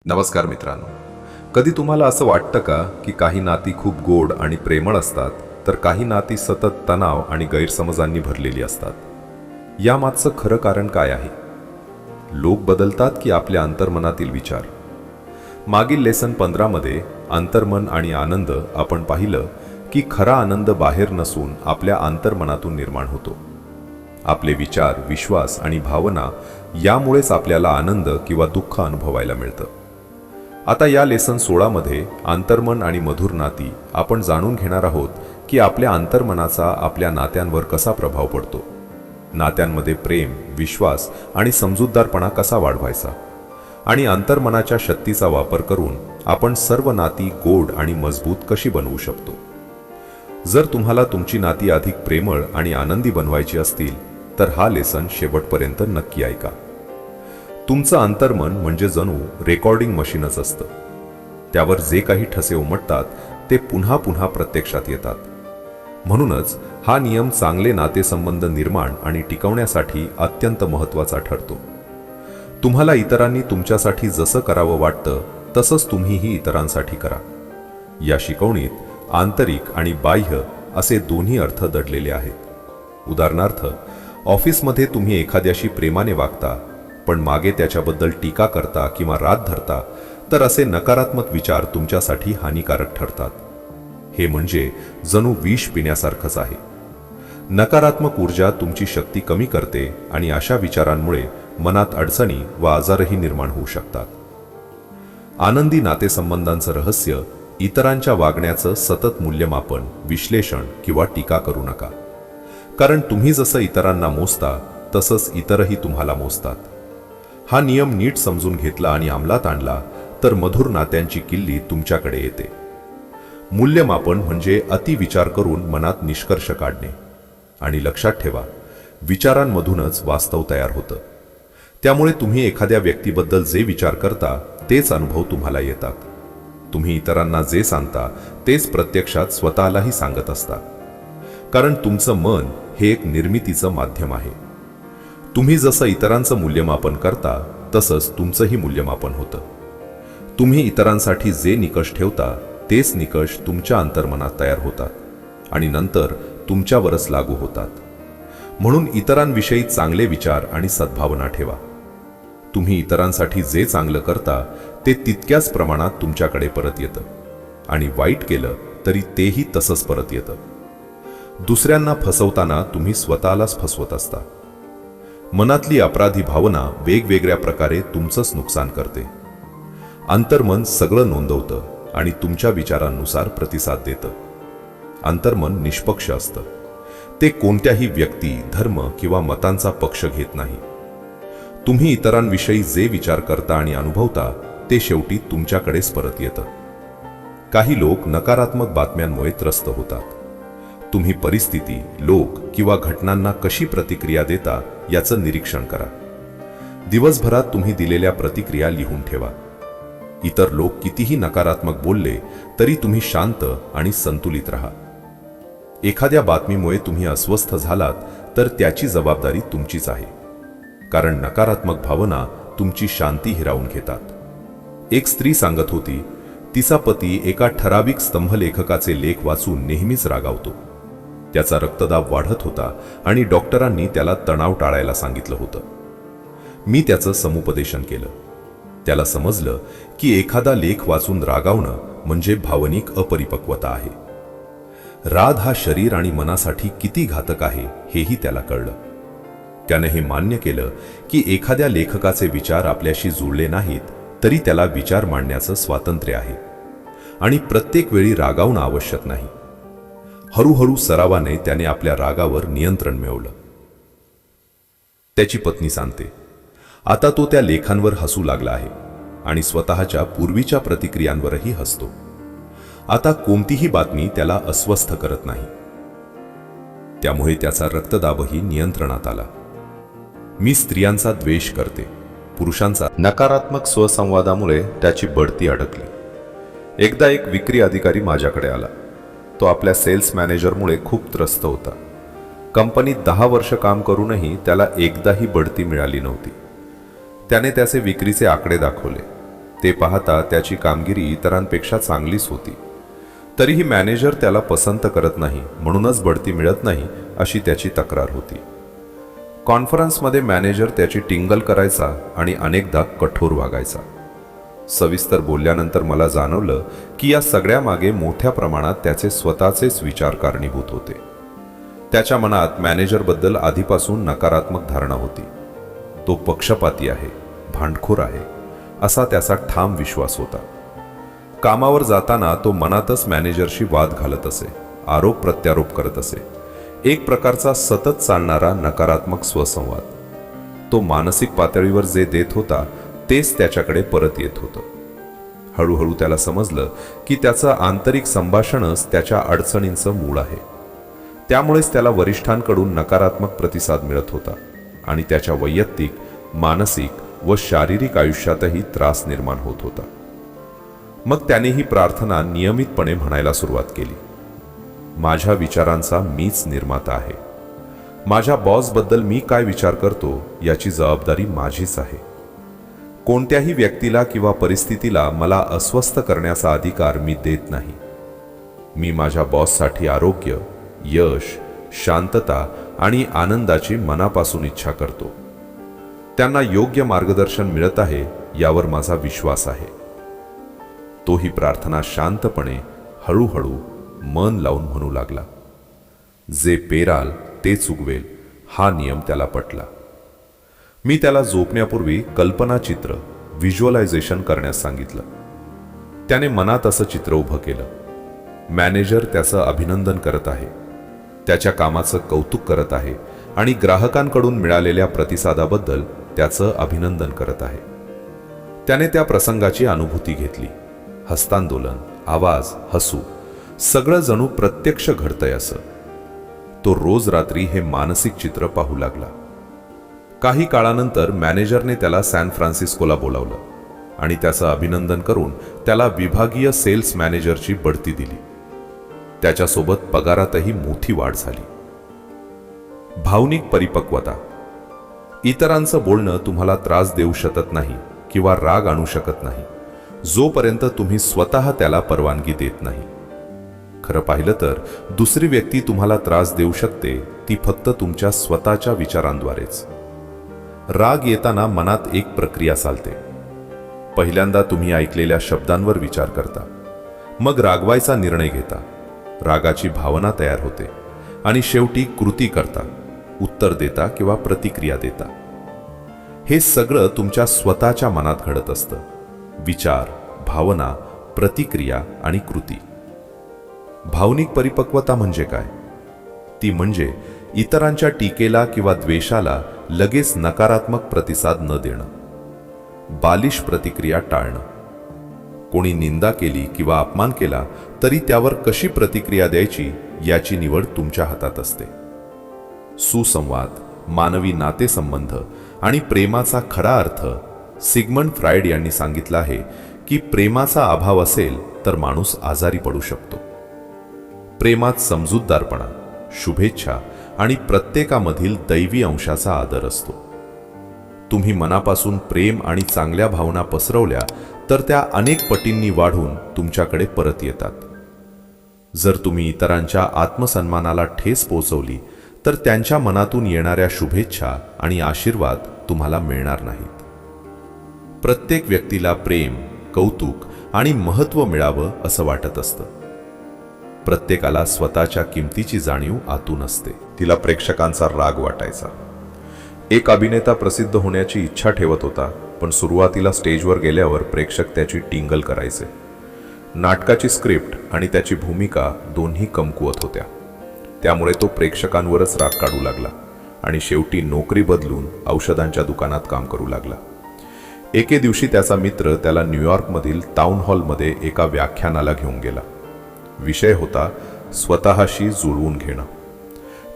नमस्कार मित्रांनो. कधी तुम्हाला असं वाटतं का की काही नाती खूप गोड आणि प्रेमळ असतात, तर काही नाती सतत तणाव आणि गैरसमजांनी भरलेली असतात? यामागचं खरं कारण काय आहे? लोक बदलतात की आपल्या अंतर्मनातील विचार? मागील लेसन 15 मध्ये अंतर्मन आणि आनंद आपण पाहिलं की खरा आनंद बाहेर नसून आपल्या अंतर्मनातून निर्माण होतो. आपले विचार, विश्वास आणि भावना यामुळेच आपल्याला आनंद किंवा दुःख अनुभवायला मिळतं. आता या लेसन 16 मध्ये अंतर्मन आणि मधुर नाती आपण जाणून घेणार आहोत की आपल्या अंतर्मनाचा आपल्या नात्यांवर कसा प्रभाव पडतो. नात्यांमध्ये प्रेम, विश्वास आणि समजूतदारपणा कसा वाढवायचा आणि अंतर्मनाच्या शक्तीचा वापर करून आपण सर्व नाती गोड आणि मजबूत कशी बनवू शकतो. जर तुम्हाला तुमची नाती अधिक प्रेमळ आणि आनंदी बनवायची असतील तर हा लेसन शेवटपर्यंत नक्की ऐका. तुमचं अंतर्मन म्हणजे जणू रेकॉर्डिंग मशीनच असतं. त्यावर जे काही ठसे उमटतात ते पुन्हा पुन्हा प्रत्यक्षात येतात. म्हणूनच हा नियम चांगले नातेसंबंध निर्माण आणि टिकवण्यासाठी अत्यंत महत्त्वाचा ठरतो. तुम्हाला इतरांनी तुमच्यासाठी जसं करावं वाटतं तसंच तुम्हीही इतरांसाठी करा. या शिकवणीत आंतरिक आणि बाह्य असे दोन्ही अर्थ दडलेले आहेत. उदाहरणार्थ, ऑफिसमध्ये तुम्ही एखाद्याशी प्रेमाने वागता पण मागे त्याच्याबद्दल टीका करता किंवा राग धरता, तर असे नकारात्मक विचार तुमच्यासाठी हानिकारक ठरतात. हे म्हणजे जणू विष पिण्यासारखंच आहे. नकारात्मक ऊर्जा तुमची शक्ती कमी करते आणि अशा विचारांमुळे मनात अडचणी व आजारही निर्माण होऊ शकतात. आनंदी नातेसंबंधांचं रहस्य इतरांच्या वागण्याचं सतत मूल्यमापन, विश्लेषण किंवा टीका करू नका. कारण तुम्ही जसं इतरांना मोजता तसंच इतरही तुम्हाला मोजतात. हा नियम नीट समजून घेतला आणि अंमलात आणला तर मधुर नात्यांची किल्ली तुमच्याकडे येते. मूल्यमापन म्हणजे अति विचार करून मनात निष्कर्ष काढणे. आणि लक्षात ठेवा, विचारांमधूनच वास्तव तयार होतं. त्यामुळे तुम्ही एखाद्या व्यक्तीबद्दल जे विचार करता तेच अनुभव तुम्हाला येतात. तुम्ही इतरांना जे सांगता तेच प्रत्यक्षात स्वतःलाही सांगत असता. कारण तुमचं मन हे एक निर्मितीचं माध्यम आहे. तुम्ही जसं इतरांचं मूल्यमापन करता तसंच तुमचंही मूल्यमापन होतं. तुम्ही इतरांसाठी जे निकष ठेवता तेच निकष तुमच्या अंतर्मनात तयार होतात आणि नंतर तुमच्यावरच लागू होतात. म्हणून इतरांविषयी चांगले विचार आणि सद्भावना ठेवा. तुम्ही इतरांसाठी जे चांगलं करता ते तितक्याच प्रमाणात तुमच्याकडे परत येतं आणि वाईट केलं तरी तेही तसंच परत येतं. दुसऱ्यांना फसवताना तुम्ही स्वतःलाच फसवत असता. मनातली अपराधी भावना वेगवेगळ्या प्रकारे तुमचंच नुकसान करते. अंतर्मन सगळं नोंदवतं आणि तुमच्या विचारांनुसार प्रतिसाद देतं. अंतर्मन निष्पक्ष असतं. ते कोणत्याही व्यक्ती, धर्म किंवा मतांचा पक्ष घेत नाही. तुम्ही इतरांविषयी जे विचार करता आणि अनुभवता ते शेवटी तुमच्याकडेच परत येतं. काही लोक नकारात्मक बातम्यांमुळे त्रस्त होतात. तुम्ही परिस्थिती, लोक किंवा घटनांना कशी प्रतिक्रिया देता याचं निरीक्षण करा. दिवसभरात तुम्ही दिलेल्या प्रतिक्रिया लिहून ठेवा. इतर लोक कितीही नकारात्मक बोलले तरी तुम्ही शांत आणि संतुलित राहा. एखाद्या बातमीमुळे तुम्ही अस्वस्थ झालात तर त्याची जबाबदारी तुमचीच आहे. कारण नकारात्मक भावना तुमची शांती हिरावून घेतात. एक स्त्री सांगत होती, तिचा पती एका ठराविक स्तंभलेखकाचे लेख वाचून नेहमीच रागावतो. त्याचा रक्तदाब वाढत होता आणि डॉक्टरांनी त्याला तणाव टाळायला सांगितलं होतं. मी त्याचं समुपदेशन केलं. त्याला समजलं की एखादा लेख वाचून रागावणं म्हणजे भावनिक अपरिपक्वता आहे. राग हा शरीर आणि मनासाठी किती घातक आहे हेही त्याला कळलं. त्याने हे मान्य केलं की एखाद्या लेखकाचे विचार आपल्याशी जुळले नाहीत तरी त्याला विचार मांडण्याचं स्वातंत्र्य आहे आणि प्रत्येक वेळी रागावणं आवश्यक नाही. हळूहळू सरावाने त्याने आपल्या रागावर नियंत्रण मिळवलं. त्याची पत्नी सांगते, आता तो त्या लेखांवर हसू लागला आहे आणि स्वतःच्या पूर्वीच्या प्रतिक्रियांवरही हसतो. आता कोणतीही बातमी त्याला अस्वस्थ करत नाही. त्यामुळे त्याचा रक्तदाबही नियंत्रणात आला. मी स्त्रियांचा द्वेष करते, पुरुषांचा नकारात्मक स्वसंवादामुळे त्याची बढती अडकली. एकदा एक विक्री अधिकारी माझ्याकडे आला. तो आपल्या सेल्स मॅनेजरमुळे खूप त्रस्त होता. कंपनीत 10 वर्ष काम करूनही त्याला एकदाही बढती मिळाली नव्हती. त्याने त्याचे विक्रीचे आकडे दाखवले. ते पाहता त्याची कामगिरी इतरांपेक्षा चांगलीच होती. तरीही मॅनेजर त्याला पसंत करत नाही, म्हणूनच बढती मिळत नाही अशी त्याची तक्रार होती. कॉन्फरन्समध्ये मॅनेजर त्याची टिंगल करायचा आणि अनेकदा कठोर वागायचा. सविस्तर बोलल्यानंतर मला जाणवलं की या सगळ्यामागे मोठ्या प्रमाणात त्याचे स्वतःचेच विचार कारणीभूत होते. त्याच्या मनात मॅनेजरबद्दल आधीपासून नकारात्मक धारणा होती. तो पक्षपाती आहे, भांडखोर आहे, असा त्याचा ठाम विश्वास होता. कामावर जाताना तो मनातच मॅनेजरशी वाद घालत असे, आरोप प्रत्यारोप करत असे. एक प्रकारचा सतत चालणारा नकारात्मक स्वसंवाद. तो मानसिक पातळीवर जे देत होता तेच त्याच्याकडे परत येत होतं. हळूहळू त्याला समजलं की त्याचं आंतरिक संभाषणच त्याच्या अडचणींचं मूळ आहे. त्यामुळेच त्याला वरिष्ठांकडून नकारात्मक प्रतिसाद मिळत होता आणि त्याच्या वैयक्तिक, मानसिक व शारीरिक आयुष्यातही त्रास निर्माण होत होता. मग त्याने ही प्रार्थना नियमितपणे म्हणायला सुरुवात केली. माझ्या विचारांचा मीच निर्माता आहे. माझ्या बॉसबद्दल मी काय विचार करतो याची जबाबदारी माझीच आहे. कोणत्याही व्यक्तीला किंवा परिस्थितीला मला अस्वस्थ करण्याचा अधिकार मी देत नाही. मी माझ्या बॉससाठी आरोग्य, यश, शांतता आणि आनंदाची मनापासून इच्छा करतो. त्यांना योग्य मार्गदर्शन मिळत आहे यावर माझा विश्वास आहे. तो ही प्रार्थना शांतपणे, हळूहळू मन लावून म्हणू लागला. जे पेराल तेच उगवेल हा नियम त्याला पटला. मी त्याला झोपण्यापूर्वी कल्पनाचित्र, व्हिज्युअलायझेशन करण्यास सांगितलं. त्याने मनात असं चित्र उभं केलं. मॅनेजर त्याचं अभिनंदन करत आहे, त्याच्या कामाचं कौतुक करत आहे आणि ग्राहकांकडून मिळालेल्या प्रतिसादाबद्दल त्याचं अभिनंदन करत आहे. त्याने त्या प्रसंगाची अनुभूती घेतली. हस्तांदोलन, आवाज, हसू सगळं जणू प्रत्यक्ष घडतंय असं. तो रोज रात्री हे मानसिक चित्र पाहू लागला. काही काळानंतर मॅनेजरने त्याला सॅन फ्रान्सिस्कोला बोलावलं आणि त्याचं अभिनंदन करून त्याला विभागीय सेल्स मॅनेजरची बढती दिली. त्याच्यासोबत पगारातही मोठी वाढ झाली. भावनिक परिपक्वता. इतरांचं बोलणं तुम्हाला त्रास देऊ शकत नाही किंवा राग आणू शकत नाही जोपर्यंत तुम्ही स्वतः त्याला परवानगी देत नाही. खरं पाहिलं तर दुसरी व्यक्ती तुम्हाला त्रास देऊ शकते ती फक्त तुमच्या स्वतःच्या विचारांद्वारेच. राग येताना मनात एक प्रक्रिया चालते. पहिल्यांदा तुम्ही ऐकलेल्या शब्दांवर विचार करता, मग रागवायचा निर्णय घेता, रागाची भावना तयार होते आणि शेवटी कृती करता, उत्तर देता किंवा प्रतिक्रिया देता. हे सगळं तुमच्या स्वतःच्या मनात घडत असतं. विचार, भावना, प्रतिक्रिया आणि कृती. भावनिक परिपक्वता म्हणजे काय? ती म्हणजे इतरांच्या टीकेला किंवा द्वेषाला लगेच नकारात्मक प्रतिसाद न देणं, बालिश प्रतिक्रिया टाळणं. कोणी निंदा केली किंवा अपमान केला तरी त्यावर कशी प्रतिक्रिया द्यायची याची निवड तुमच्या हातात असते. सुसंवाद, मानवी नातेसंबंध आणि प्रेमाचा खरा अर्थ. सिग्मंड फ्रायड यांनी सांगितलं आहे की प्रेमाचा अभाव असेल तर माणूस आजारी पडू शकतो. प्रेमात समजूतदारपणा, शुभेच्छा आणि प्रत्येकामधील दैवी अंशाचा आदर असतो. तुम्ही मनापासून प्रेम आणि चांगल्या भावना पसरवल्या तर त्या अनेक पटींनी वाढून तुमच्याकडे परत येतात. जर तुम्ही इतरांच्या आत्मसन्मानाला ठेस पोहोचवली तर त्यांच्या मनातून येणाऱ्या शुभेच्छा आणि आशीर्वाद तुम्हाला मिळणार नाहीत. प्रत्येक व्यक्तीला प्रेम, कौतुक आणि महत्त्व मिळावं असं वाटत असतं. प्रत्येकाला स्वतःच्या किमतीची जाणीव आतून असते. तिला प्रेक्षकांचा राग वाटायचा. एक अभिनेता प्रसिद्ध होण्याची इच्छा ठेवत होता, पण सुरुवातीला स्टेजवर गेल्यावर प्रेक्षक त्याची टिंगल करायचे. नाटकाची स्क्रिप्ट आणि त्याची भूमिका दोन्ही कमकुवत होत्या. त्यामुळे तो प्रेक्षकांवरच राग काढू लागला आणि शेवटी नोकरी बदलून औषधांच्या दुकानात काम करू लागला. एके दिवशी त्याचा मित्र त्याला न्यूयॉर्कमधील टाउन हॉलमध्ये एका व्याख्यानाला घेऊन गेला. विषय होता स्वतःशी जुळवून घेणं.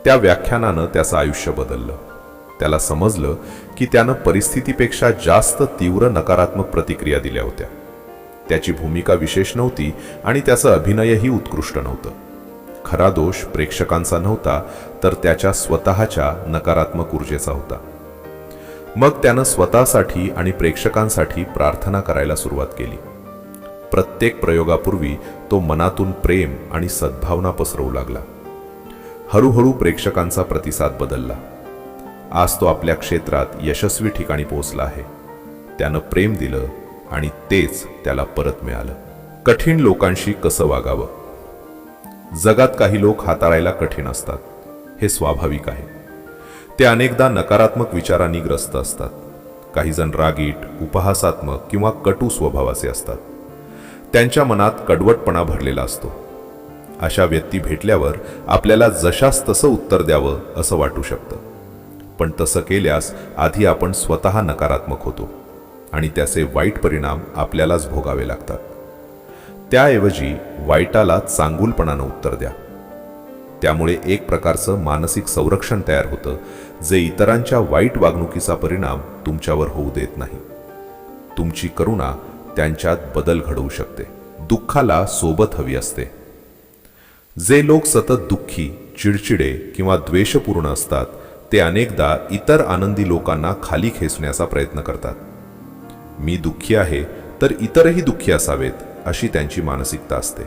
त्या व्याख्यानानं त्याचं आयुष्य बदललं. त्याला समजलं की त्यानं परिस्थितीपेक्षा जास्त तीव्र नकारात्मक प्रतिक्रिया दिल्या होत्या. त्याची भूमिका विशेष नव्हती आणि त्याचं अभिनयही उत्कृष्ट नव्हतं. खरा दोष प्रेक्षकांचा नव्हता तर त्याच्या स्वतःच्या नकारात्मक ऊर्जेचा होता. मग त्यानं स्वतःसाठी आणि प्रेक्षकांसाठी प्रार्थना करायला सुरुवात केली. प्रत्येक प्रयोगापूर्वी तो मनातून प्रेम आणि सद्भावना पसरवू लागला. हळूहळू प्रेक्षकांचा प्रतिसाद बदलला. आज तो आपल्या क्षेत्रात यशस्वी ठिकाणी पोहोचला आहे. त्यानं प्रेम दिलं आणि तेच त्याला परत मिळालं. कठीण लोकांशी कसं वागावं? जगात काही लोक हाताळायला कठीण असतात, हे स्वाभाविक आहे. ते अनेकदा नकारात्मक विचारांनी ग्रस्त असतात. काही जण रागीट, उपहासात्मक किंवा कटू स्वभावाचे असतात. त्यांच्या मनात कडवटपणा भरलेला असतो. अशा व्यक्ती भेटल्यावर आपल्याला जशास तसं उत्तर द्यावं असं वाटू शकतं. पण तसं केल्यास आधी आपण स्वतः नकारात्मक होतो आणि त्याचे वाईट परिणाम आपल्यालाच भोगावे लागतात. त्याऐवजी वाईटाला चांगुलपणानं उत्तर द्या. त्यामुळे एक प्रकारचं मानसिक संरक्षण तयार होतं, जे इतरांच्या वाईट वागणुकीचा परिणाम तुमच्यावर होऊ देत नाही. तुमची करुणा त्यांच्यात बदल घडवू शकते. दुःखाला सोबत हवी असते. जे लोक सतत दुःखी, चिडचिडे किंवा द्वेषपूर्ण असतात, ते अनेकदा इतर आनंदी लोकांना खाली खेचण्याचा प्रयत्न करतात. मी दुःखी आहे तर इतरही दुःखी असावेत, अशी त्यांची मानसिकता असते.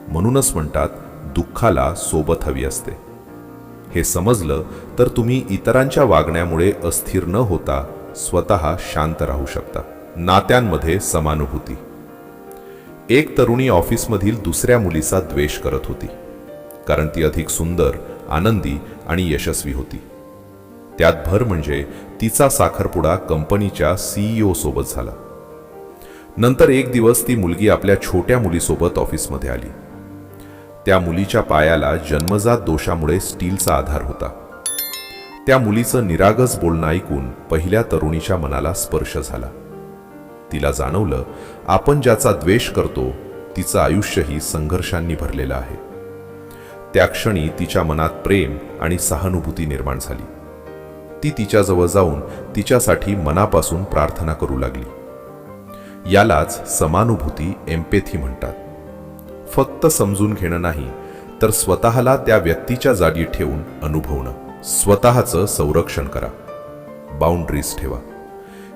म्हणूनच म्हणतात, दुःखाला सोबत हवी असते. हे समजलं तर तुम्ही इतरांच्या वागण्यामुळे अस्थिर न होता स्वतः शांत राहू शकता. नात्यांमध्ये समानुभूती. एक तरुणी ऑफिसमधील दुसऱ्या मुलीचा द्वेष करत होती, कारण ती अधिक सुंदर, आनंदी आणि यशस्वी होती. त्यात भर म्हणजे तिचा साखरपुडा कंपनीच्या CEO सोबत झाला. नंतर एक दिवस ती मुलगी आपल्या छोट्या मुलीसोबत ऑफिसमध्ये आली. त्या मुलीच्या पायाला जन्मजात दोषामुळे स्टीलचा आधार होता. त्या मुलीचं निरागस बोलणं ऐकून पहिल्या तरुणीच्या मनाला स्पर्श झाला. तिला जाणवलं, आपण ज्याचा द्वेष करतो तिचं आयुष्यही संघर्षांनी भरलेलं आहे. त्या क्षणी तिच्या मनात प्रेम आणि सहानुभूती निर्माण झाली. ती तिच्याजवळ जाऊन तिच्यासाठी मनापासून प्रार्थना करू लागली. यालाच समानुभूती, एम्पॅथी म्हणतात. फक्त समजून घेणं नाही, तर स्वतःला त्या व्यक्तीच्या जागी ठेवून अनुभवणं. स्वतःचं संरक्षण करा. बाउंड्रीज ठेवा.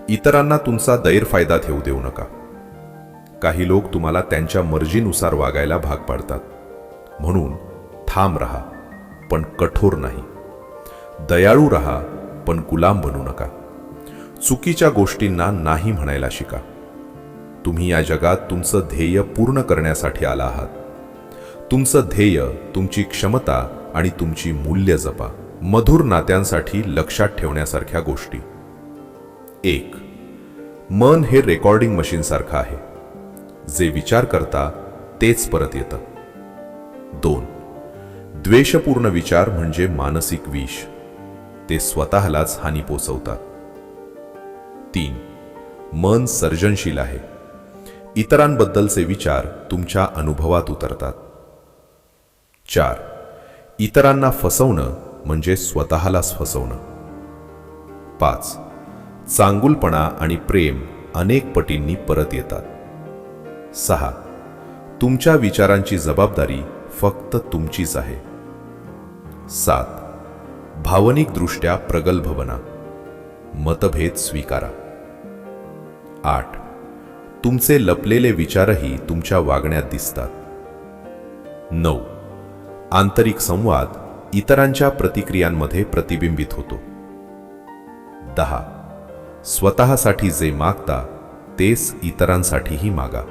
इतरांना तुमचा गैरफायदा ठेवू देऊ नका. काही लोक तुम्हाला त्यांच्या मर्जीनुसार वागायला भाग पाडतात. म्हणून ठाम राहा, पण कठोर नाही. दयाळू राहा, पण गुलाम बनू नका. चुकीच्या गोष्टींना नाही म्हणायला शिका. तुम्ही या जगात तुमचं ध्येय पूर्ण करण्यासाठी आला आहात. तुमचं ध्येय, तुमची क्षमता आणि तुमची मूल्य जपा. मधुर नात्यांसाठी लक्षात ठेवण्यासारख्या गोष्टी. 1. मन हे रेकॉर्डिंग मशीनसारखं आहे. जे विचार करता तेच परत येतं. 2. द्वेषपूर्ण विचार म्हणजे मानसिक विष. ते स्वतःलाच हानी पोचवतात. 3. मन सर्जनशील आहे. इतरांबद्दलचे विचार तुमच्या अनुभवात उतरतात. 4. इतरांना फसवणं म्हणजे स्वतःलाच फसवणं. 5. चांगुलपणा आणि प्रेम अनेक पटींनी परत येतात. 6. तुमच्या विचारांची जबाबदारी फक्त तुमचीच आहे. 7. भावनिकदृष्ट्या प्रगल्भ बना. मतभेद स्वीकारा. 8. तुमचे लपलेले विचारही तुमच्या वागण्यात दिसतात. 9. आंतरिक संवाद इतरांच्या प्रतिक्रियांमध्ये प्रतिबिंबित होतो. 10. स्वतःसाठी जे मागता तेच इतरांसाठीही मागा.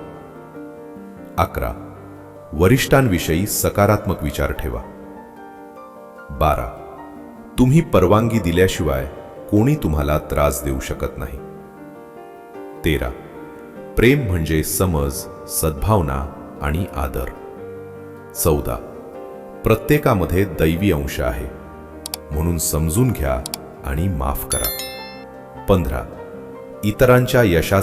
11. वरिष्ठांविषयी सकारात्मक विचार ठेवा. 12. तुम्ही परवानगी दिल्याशिवाय कोणी तुम्हाला त्रास देऊ शकत नाही. 13. प्रेम म्हणजे समज, सद्भावना आणि आदर. 14. प्रत्येकामध्ये दैवी अंश आहे, म्हणून समजून घ्या आणि माफ करा. 15. इतरांच्या यशात